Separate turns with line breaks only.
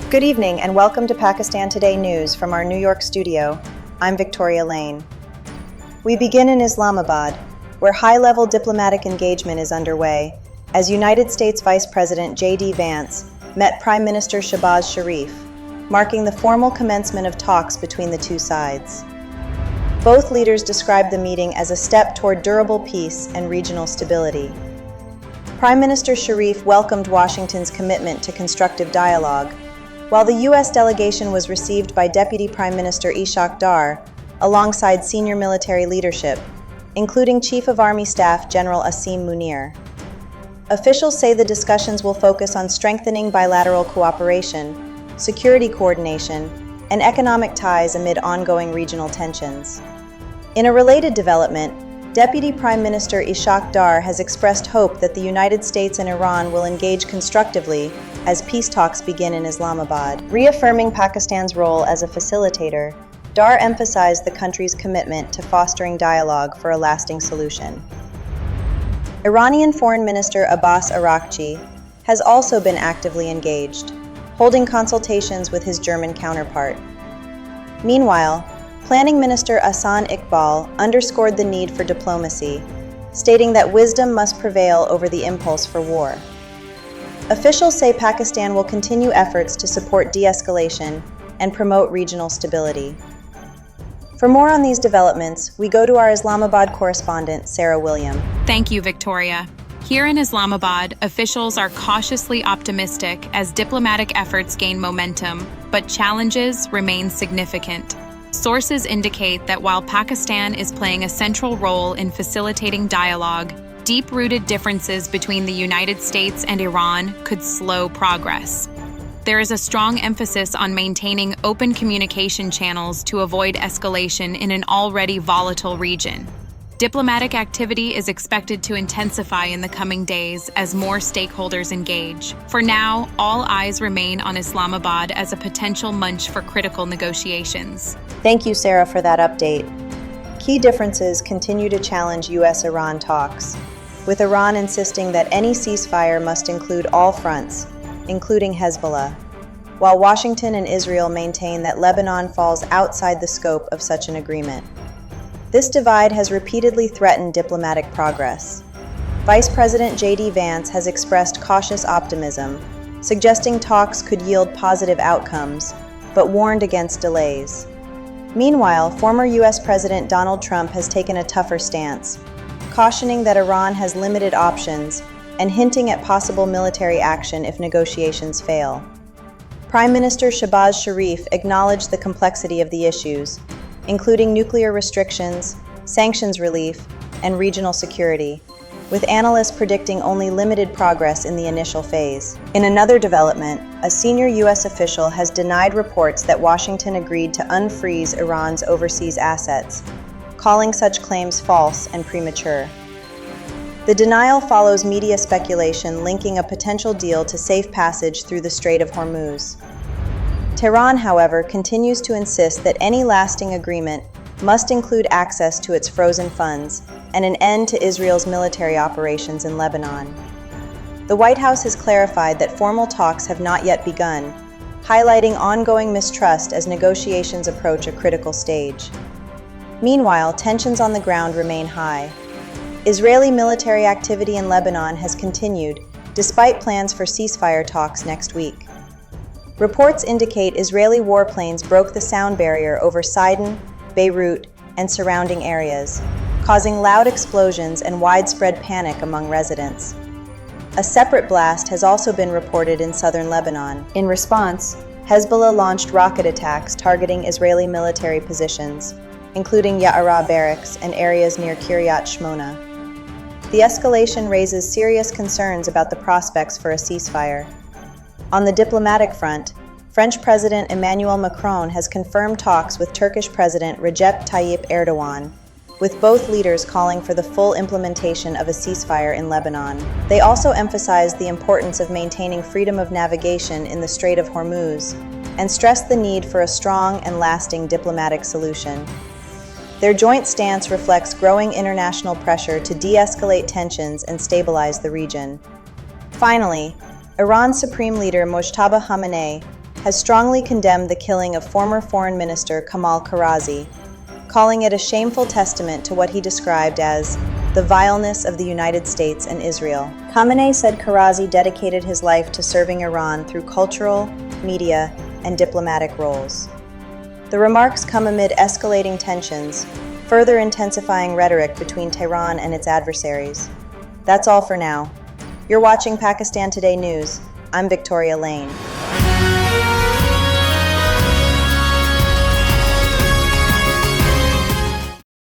Good evening and welcome to Pakistan Today News from our New York studio. I'm Victoria Lane. We begin in Islamabad, where high-level diplomatic engagement is underway, as United States Vice President J.D. Vance met Prime Minister Shehbaz Sharif, marking the formal commencement of talks between the two sides. Both leaders described the meeting as a step toward durable peace and regional stability. Prime Minister Sharif welcomed Washington's commitment to constructive dialogue, while the U.S. delegation was received by Deputy Prime Minister Ishaq Dar alongside senior military leadership, including Chief of Army Staff General Asim Munir. Officials say the discussions will focus on strengthening bilateral cooperation, security coordination, and economic ties amid ongoing regional tensions. In a related development, Deputy Prime Minister Ishaq Dar has expressed hope that the United States and Iran will engage constructively as peace talks begin in Islamabad. Reaffirming Pakistan's role as a facilitator, Dar emphasized the country's commitment to fostering dialogue for a lasting solution. Iranian Foreign Minister Abbas Araghchi has also been actively engaged, holding consultations with his German counterpart. Meanwhile, Planning Minister Ahsan Iqbal underscored the need for diplomacy, stating that wisdom must prevail over the impulse for war. Officials say Pakistan will continue efforts to support de-escalation and promote regional stability. For more on these developments, we go to our Islamabad correspondent, Sarah William.
Thank you, Victoria. Here in Islamabad, officials are cautiously optimistic as diplomatic efforts gain momentum, but challenges remain significant. Sources indicate that while Pakistan is playing a central role in facilitating dialogue, deep-rooted differences between the United States and Iran could slow progress. There is a strong emphasis on maintaining open communication channels to avoid escalation in an already volatile region. Diplomatic activity is expected to intensify in the coming days as more stakeholders engage. For now, all eyes remain on Islamabad as a potential munch for critical negotiations.
Thank you, Sarah, for that update. Key differences continue to challenge U.S.-Iran talks, with Iran insisting that any ceasefire must include all fronts, including Hezbollah, while Washington and Israel maintain that Lebanon falls outside the scope of such an agreement. This divide has repeatedly threatened diplomatic progress. Vice President J.D. Vance has expressed cautious optimism, suggesting talks could yield positive outcomes, but warned against delays. Meanwhile, former U.S. President Donald Trump has taken a tougher stance, cautioning that Iran has limited options and hinting at possible military action if negotiations fail. Prime Minister Shehbaz Sharif acknowledged the complexity of the issues, including nuclear restrictions, sanctions relief, and regional security, with analysts predicting only limited progress in the initial phase. In another development, a senior U.S. official has denied reports that Washington agreed to unfreeze Iran's overseas assets, calling such claims false and premature. The denial follows media speculation linking a potential deal to safe passage through the Strait of Hormuz. Tehran, however, continues to insist that any lasting agreement must include access to its frozen funds and an end to Israel's military operations in Lebanon. The White House has clarified that formal talks have not yet begun, highlighting ongoing mistrust as negotiations approach a critical stage. Meanwhile, tensions on the ground remain high. Israeli military activity in Lebanon has continued, despite plans for ceasefire talks next week. Reports indicate Israeli warplanes broke the sound barrier over Sidon, Beirut, and surrounding areas, causing loud explosions and widespread panic among residents. A separate blast has also been reported in southern Lebanon. In response, Hezbollah launched rocket attacks targeting Israeli military positions, including Ya'ara barracks and areas near Kiryat Shmona. The escalation raises serious concerns about the prospects for a ceasefire. On the diplomatic front, French President Emmanuel Macron has confirmed talks with Turkish President Recep Tayyip Erdogan, with both leaders calling for the full implementation of a ceasefire in Lebanon. They also emphasized the importance of maintaining freedom of navigation in the Strait of Hormuz and stressed the need for a strong and lasting diplomatic solution. Their joint stance reflects growing international pressure to de-escalate tensions and stabilize the region. Finally, Iran's Supreme Leader Mojtaba Khamenei has strongly condemned the killing of former Foreign Minister Kamal Karazi, calling it a shameful testament to what he described as the vileness of the United States and Israel. Khamenei said Karazi dedicated his life to serving Iran through cultural, media, and diplomatic roles. The remarks come amid escalating tensions, further intensifying rhetoric between Tehran and its adversaries. That's all for now. You're watching Pakistan Today News. I'm Victoria Lane.